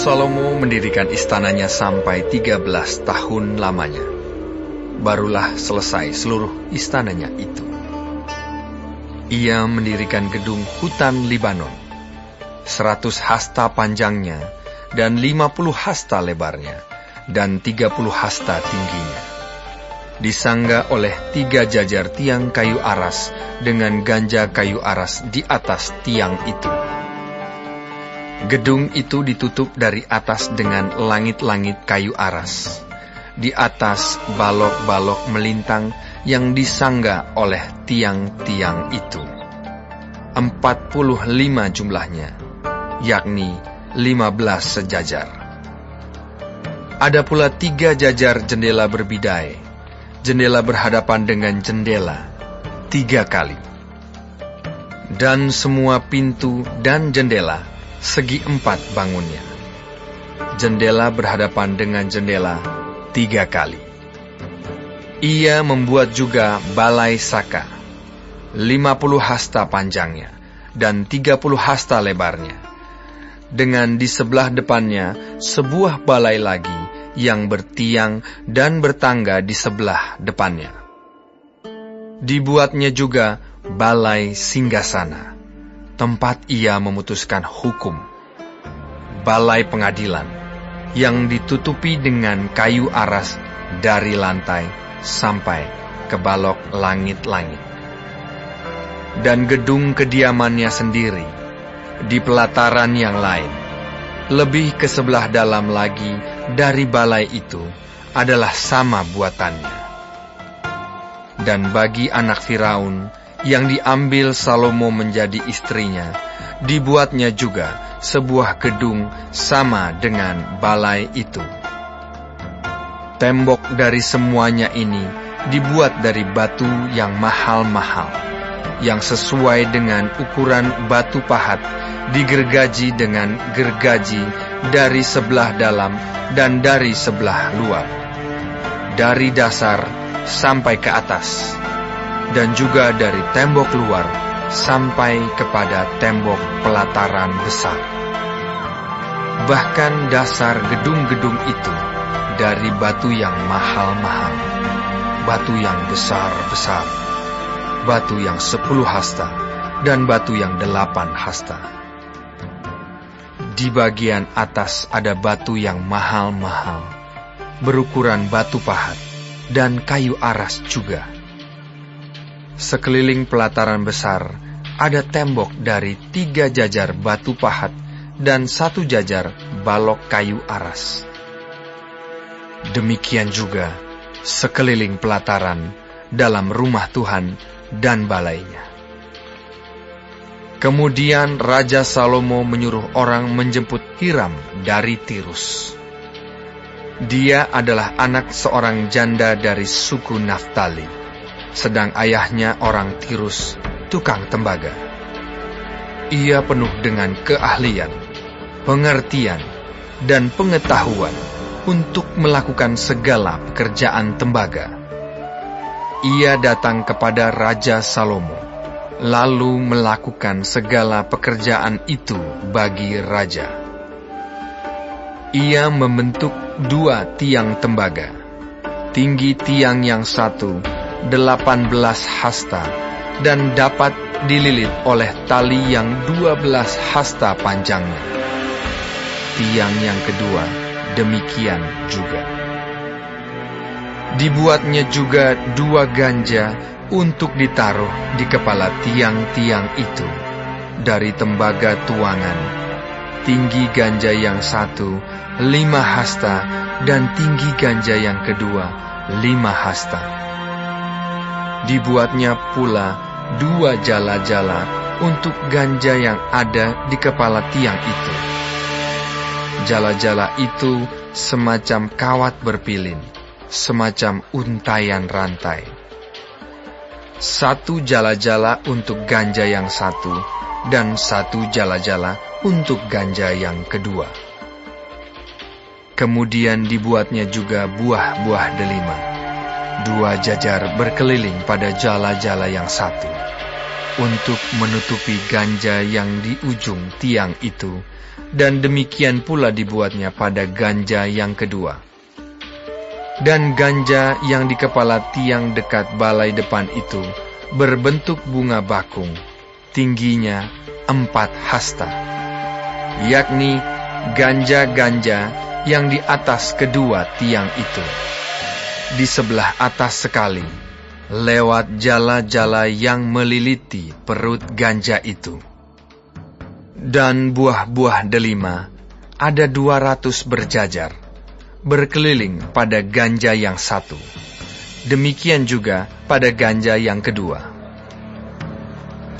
Salomo mendirikan istananya sampai 13 tahun lamanya. Barulah selesai seluruh istananya itu. Ia mendirikan gedung hutan Libanon, 100 hasta panjangnya dan 50 hasta lebarnya, dan 30 hasta tingginya. Disangga oleh 3 jajar tiang kayu aras dengan ganja kayu aras di atas tiang itu. Gedung itu ditutup dari atas dengan langit-langit kayu aras. Di atas balok-balok melintang yang disangga oleh tiang-tiang itu. 45 jumlahnya, yakni 15 sejajar. Ada pula 3 jajar jendela berbidai. Jendela berhadapan dengan jendela 3 kali. Dan semua pintu dan jendela segi 4 bangunnya. Jendela berhadapan dengan jendela 3 kali. Ia membuat juga balai saka, 50 hasta panjangnya dan 30 hasta lebarnya. Dengan di sebelah depannya sebuah balai lagi yang bertiang dan bertangga di sebelah depannya. Dibuatnya juga balai singgasana, tempat ia memutuskan hukum, balai pengadilan, yang ditutupi dengan kayu aras dari lantai sampai ke balok langit-langit. Dan gedung kediamannya sendiri, di pelataran yang lain, lebih ke sebelah dalam lagi dari balai itu, adalah sama buatannya. Dan bagi anak Firaun, yang diambil Salomo menjadi istrinya, dibuatnya juga sebuah gedung sama dengan balai itu. Tembok dari semuanya ini dibuat dari batu yang mahal-mahal, yang sesuai dengan ukuran batu pahat, digergaji dengan gergaji dari sebelah dalam dan dari sebelah luar, dari dasar sampai ke atas, dan juga dari tembok luar sampai kepada tembok pelataran besar. Bahkan dasar gedung-gedung itu dari batu yang mahal-mahal, batu yang besar-besar, batu yang 10 hasta, dan batu yang 8 hasta. Di bagian atas ada batu yang mahal-mahal, berukuran batu pahat, dan kayu aras juga. Sekeliling pelataran besar ada tembok dari 3 jajar batu pahat dan 1 jajar balok kayu aras. Demikian juga sekeliling pelataran dalam rumah Tuhan dan balainya. Kemudian Raja Salomo menyuruh orang menjemput Hiram dari Tirus. Dia adalah anak seorang janda dari suku Naftali, sedang ayahnya orang Tirus, tukang tembaga. Ia penuh dengan keahlian, pengertian, dan pengetahuan untuk melakukan segala pekerjaan tembaga. Ia datang kepada Raja Salomo, lalu melakukan segala pekerjaan itu bagi raja. Ia membentuk 2 tiang tembaga, tinggi tiang yang satu 18 hasta, dan dapat dililit oleh tali yang 12 hasta panjangnya. Tiang yang kedua demikian juga. Dibuatnya juga 2 ganja untuk ditaruh di kepala tiang-tiang itu dari tembaga tuangan. Tinggi ganja yang satu 5 hasta, dan tinggi ganja yang kedua 5 hasta. Dibuatnya pula 2 jala-jala untuk ganja yang ada di kepala tiang itu. Jala-jala itu semacam kawat berpilin, semacam untaian rantai. 1 jala-jala untuk ganja yang satu, dan 1 jala-jala untuk ganja yang kedua. Kemudian dibuatnya juga buah-buah delima, 2 jajar berkeliling pada jala-jala yang satu, untuk menutupi ganja yang di ujung tiang itu, dan demikian pula dibuatnya pada ganja yang kedua. Dan ganja yang di kepala tiang dekat balai depan itu berbentuk bunga bakung, tingginya 4 hasta, yakni ganja-ganja yang di atas kedua tiang itu, di sebelah atas sekali, lewat jala-jala yang meliliti perut ganja itu. Dan buah-buah delima ada 200 berjajar, berkeliling pada ganja yang satu. Demikian juga pada ganja yang kedua.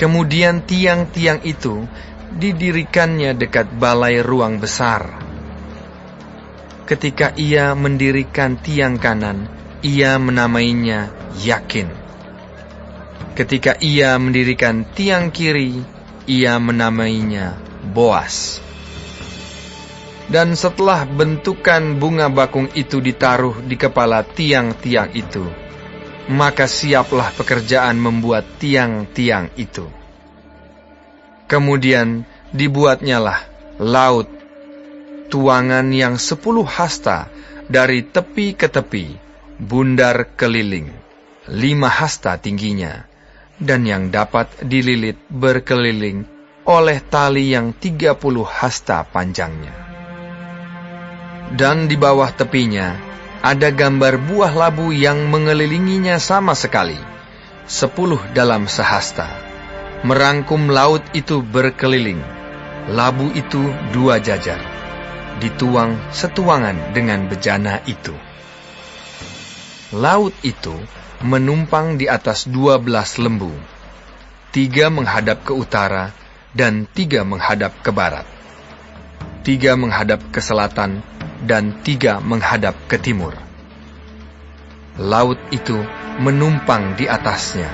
Kemudian tiang-tiang itu didirikannya dekat balai ruang besar. Ketika ia mendirikan tiang kanan, ia menamainya Yakin. Ketika ia mendirikan tiang kiri, ia menamainya Boas. Dan setelah bentukan bunga bakung itu ditaruh di kepala tiang-tiang itu, maka siaplah pekerjaan membuat tiang-tiang itu. Kemudian dibuatnyalah laut, tuangan yang 10 hasta dari tepi ke tepi, bundar keliling, 5 hasta tingginya, dan yang dapat dililit berkeliling oleh tali yang 30 hasta panjangnya. Dan di bawah tepinya ada gambar buah labu yang mengelilinginya sama sekali, 10 dalam sehasta, merangkum laut itu berkeliling. Labu itu 2 jajar, dituang setuangan dengan bejana itu. Laut itu menumpang di atas 12 lembu, 3 menghadap ke utara dan 3 menghadap ke barat, 3 menghadap ke selatan dan 3 menghadap ke timur. Laut itu menumpang di atasnya,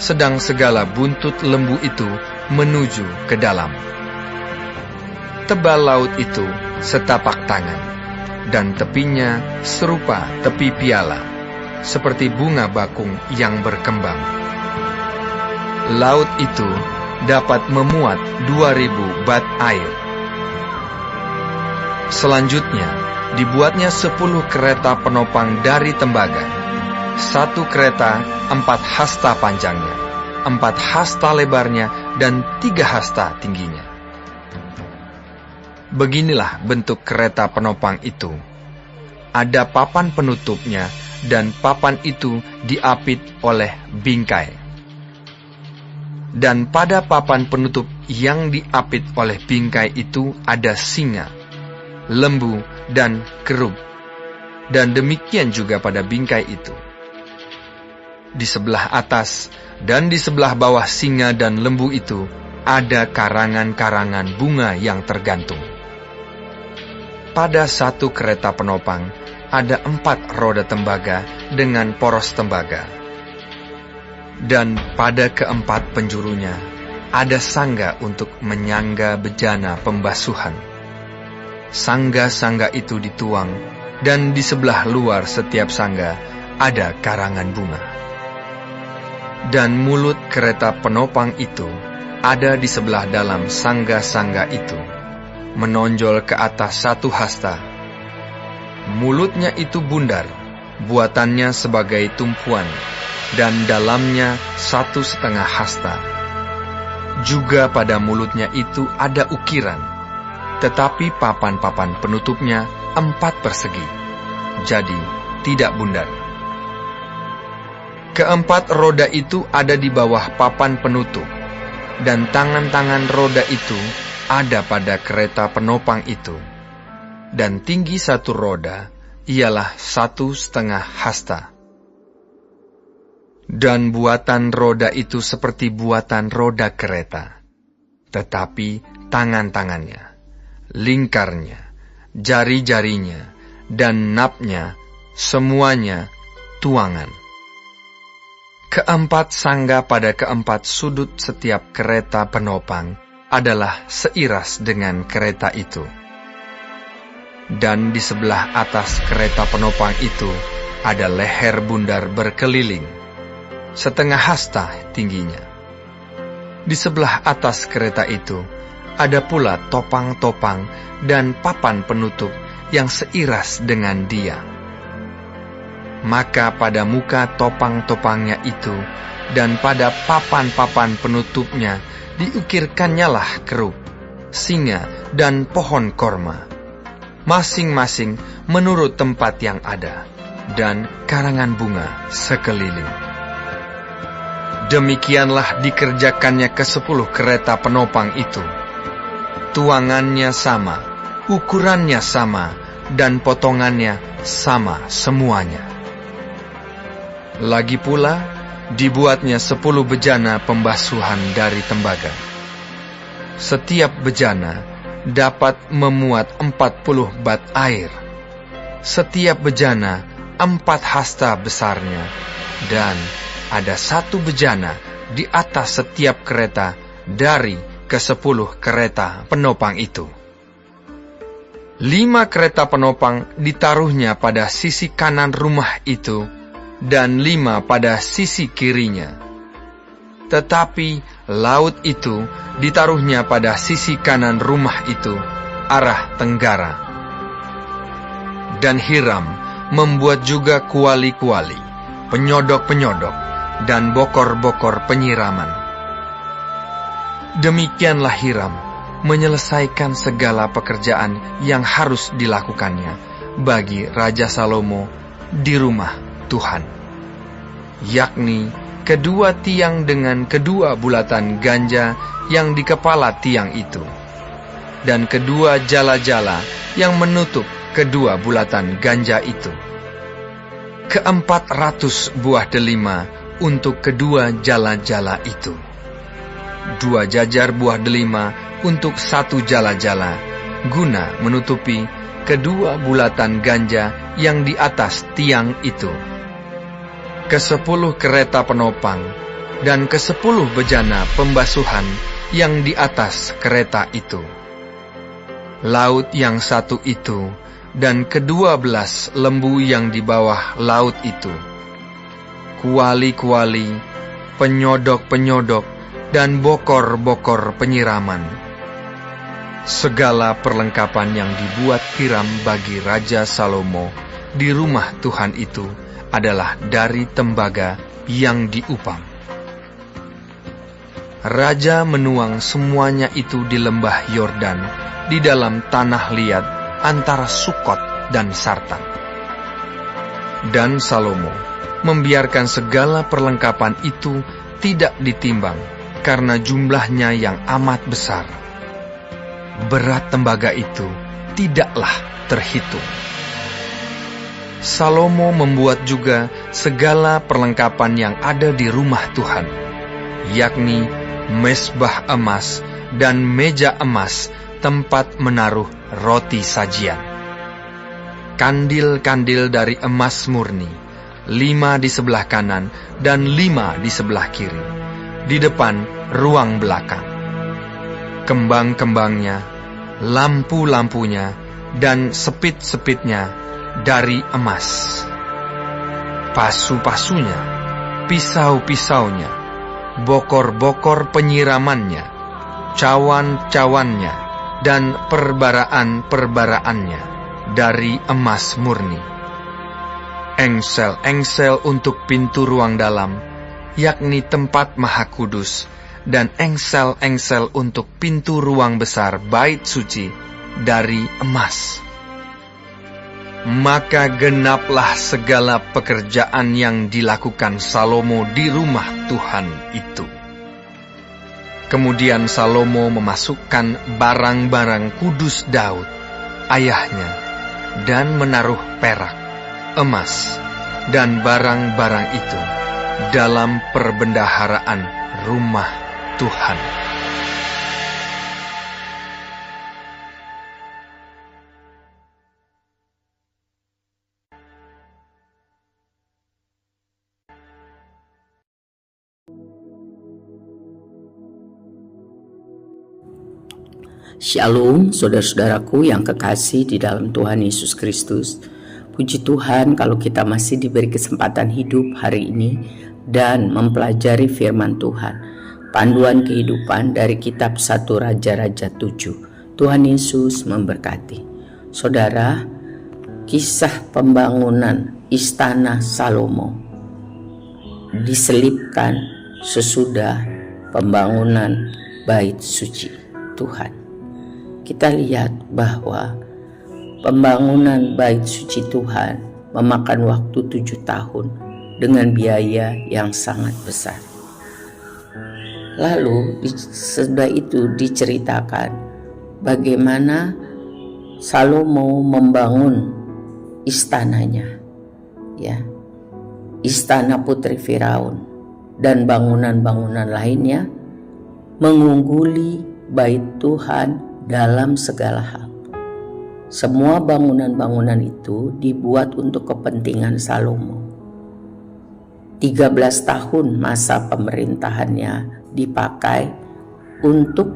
sedang segala buntut lembu itu menuju ke dalam. Tebal laut itu setapak tangan, dan tepinya serupa tepi piala, seperti bunga bakung yang berkembang. Laut itu dapat memuat 2000 bat air. Selanjutnya, dibuatnya 10 kereta penopang dari tembaga. 1 kereta 4 hasta panjangnya, 4 hasta lebarnya, dan 3 hasta tingginya. Beginilah bentuk kereta penopang itu. Ada papan penutupnya, dan papan itu diapit oleh bingkai. Dan pada papan penutup yang diapit oleh bingkai itu ada singa, lembu, dan kerub. Dan demikian juga pada bingkai itu. Di sebelah atas dan di sebelah bawah singa dan lembu itu ada karangan-karangan bunga yang tergantung. Pada 1 kereta penopang ada 4 roda tembaga dengan poros tembaga. Dan pada keempat penjurunya ada sangga untuk menyangga bejana pembasuhan. Sangga-sangga itu dituang, dan di sebelah luar setiap sangga ada karangan bunga. Dan mulut kereta penopang itu ada di sebelah dalam sangga-sangga itu, menonjol ke atas 1 hasta. Mulutnya itu bundar, buatannya sebagai tumpuan, dan dalamnya 1,5 hasta. Juga pada mulutnya itu ada ukiran, tetapi papan-papan penutupnya 4 persegi, jadi tidak bundar. Keempat roda itu ada di bawah papan penutup, dan tangan-tangan roda itu ada pada kereta penopang itu, dan tinggi 1 roda ialah 1,5 hasta. Dan buatan roda itu seperti buatan roda kereta, tetapi tangan-tangannya, lingkarnya, jari-jarinya, dan napnya, semuanya tuangan. Keempat sangga pada keempat sudut setiap kereta penopang adalah seiras dengan kereta itu. Dan di sebelah atas kereta penopang itu ada leher bundar berkeliling, 1/2 hasta tingginya. Di sebelah atas kereta itu ada pula topang-topang dan papan penutup yang seiras dengan dia. Maka pada muka topang-topangnya itu dan pada papan-papan penutupnya diukirkannyalah kerub, singa, dan pohon korma, masing-masing menurut tempat yang ada, dan karangan bunga sekeliling. Demikianlah dikerjakannya ke-10 kereta penopang itu. Tuangannya sama, ukurannya sama, dan potongannya sama semuanya. Lagi pula, dibuatnya 10 bejana pembasuhan dari tembaga. Setiap bejana dapat memuat 40 bat air. Setiap bejana 4 hasta besarnya, dan ada 1 bejana di atas setiap kereta dari ke-10 kereta penopang itu. 5 kereta penopang ditaruhnya pada sisi kanan rumah itu, dan 5 pada sisi kirinya. Tetapi laut itu ditaruhnya pada sisi kanan rumah itu, arah tenggara. Dan Hiram membuat juga kuali-kuali, penyodok-penyodok, dan bokor-bokor penyiraman. Demikianlah Hiram menyelesaikan segala pekerjaan yang harus dilakukannya bagi Raja Salomo di rumah Tuhan, yakni kedua tiang dengan kedua bulatan ganja yang di kepala tiang itu, dan kedua jala-jala yang menutup kedua bulatan ganja itu, 400 buah delima untuk kedua jala-jala itu, 2 jajar buah delima untuk 1 jala-jala, guna menutupi kedua bulatan ganja yang di atas tiang itu. Ke-10 kereta penopang dan ke-10 bejana pembasuhan yang di atas kereta itu. Laut yang 1 itu dan ke-12 lembu yang di bawah laut itu. Kuali-kuali, penyodok-penyodok, dan bokor-bokor penyiraman. Segala perlengkapan yang dibuat Hiram bagi Raja Salomo di rumah Tuhan itu adalah dari tembaga yang diupam. Raja menuang semuanya itu di lembah Yordan, di dalam tanah liat antara Sukot dan Sartan. Dan Salomo membiarkan segala perlengkapan itu tidak ditimbang, karena jumlahnya yang amat besar. Berat tembaga itu tidaklah terhitung. Salomo membuat juga segala perlengkapan yang ada di rumah Tuhan, yakni mezbah emas dan meja emas tempat menaruh roti sajian. Kandil-kandil dari emas murni, 5 di sebelah kanan dan 5 di sebelah kiri, di depan ruang belakang. Kembang-kembangnya, lampu-lampunya, dan sepit-sepitnya dari emas. Pasu-pasunya, pisau-pisaunya, bokor-bokor penyiramannya, cawan-cawannya, dan perbaraan-perbaraannya dari emas murni. Engsel-engsel untuk pintu ruang dalam, yakni tempat maha kudus, dan engsel-engsel untuk pintu ruang besar bait suci dari emas. Maka genaplah segala pekerjaan yang dilakukan Salomo di rumah Tuhan itu. Kemudian Salomo memasukkan barang-barang kudus Daud, ayahnya, dan menaruh perak, emas, dan barang-barang itu dalam perbendaharaan rumah Tuhan. Shalom, saudara-saudaraku yang kekasih di dalam Tuhan Yesus Kristus. Puji Tuhan kalau kita masih diberi kesempatan hidup hari ini dan mempelajari firman Tuhan. panduan kehidupan dari kitab 1 Raja-Raja 7. Tuhan Yesus memberkati. Saudara, kisah pembangunan istana Salomo diselipkan sesudah pembangunan bait suci Tuhan. Kita lihat bahwa pembangunan bait suci Tuhan memakan waktu 7 tahun dengan biaya yang sangat besar. Lalu sesudah itu diceritakan bagaimana Salomo membangun istananya, ya, istana putri Firaun dan bangunan-bangunan lainnya, mengungguli bait Tuhan dalam segala hal. Semua bangunan-bangunan itu dibuat untuk kepentingan Salomo. 13 tahun masa pemerintahannya dipakai untuk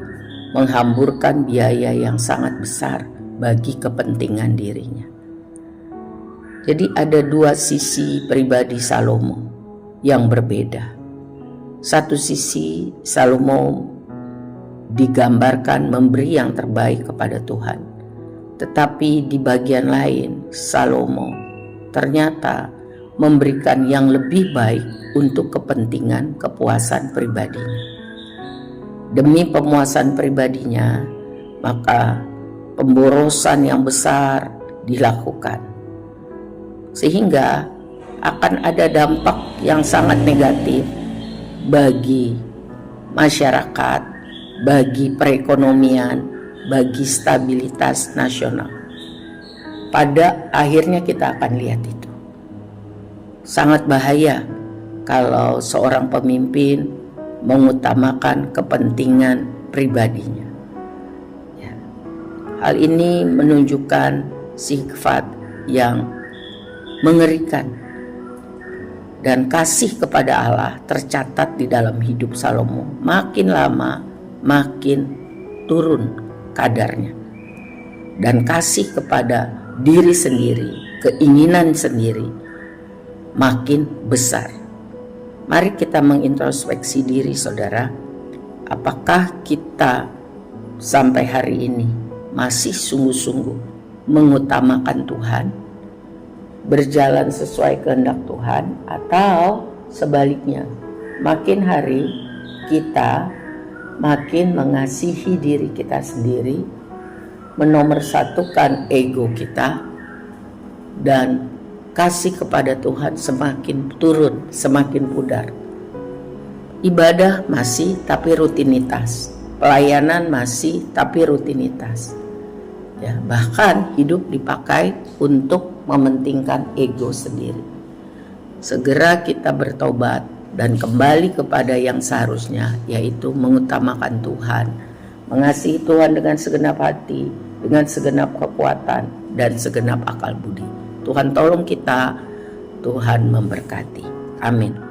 menghamburkan biaya yang sangat besar bagi kepentingan dirinya. Jadi ada dua sisi pribadi Salomo yang berbeda. Satu sisi Salomo digambarkan memberi yang terbaik kepada Tuhan. Tetapi di bagian lain Salomo ternyata memberikan yang lebih baik untuk kepentingan kepuasan pribadinya. Demi pemuasan pribadinya, maka pemborosan yang besar dilakukan. Sehingga akan ada dampak yang sangat negatif bagi masyarakat, bagi perekonomian, bagi stabilitas nasional. Pada akhirnya kita akan lihat itu. Sangat bahaya kalau seorang pemimpin mengutamakan kepentingan pribadinya. Ya. Hal ini menunjukkan sifat yang mengerikan, dan kasih kepada Allah tercatat di dalam hidup Salomo. Makin lama makin turun kadarnya, dan kasih kepada diri sendiri, keinginan sendiri makin besar. Mari kita mengintrospeksi diri, saudara. Apakah kita sampai hari ini masih sungguh-sungguh mengutamakan Tuhan, berjalan sesuai kehendak Tuhan, atau sebaliknya, makin hari kita makin mengasihi diri kita sendiri, menomorsatukan ego kita, dan kasih kepada Tuhan semakin turun, semakin pudar. Ibadah masih, tapi rutinitas. Pelayanan masih, tapi rutinitas. Ya, bahkan hidup dipakai untuk mementingkan ego sendiri. Segera kita bertobat dan kembali kepada yang seharusnya, yaitu mengutamakan Tuhan, mengasihi Tuhan dengan segenap hati, dengan segenap kekuatan, dan segenap akal budi. Tuhan tolong kita, Tuhan memberkati. Amin.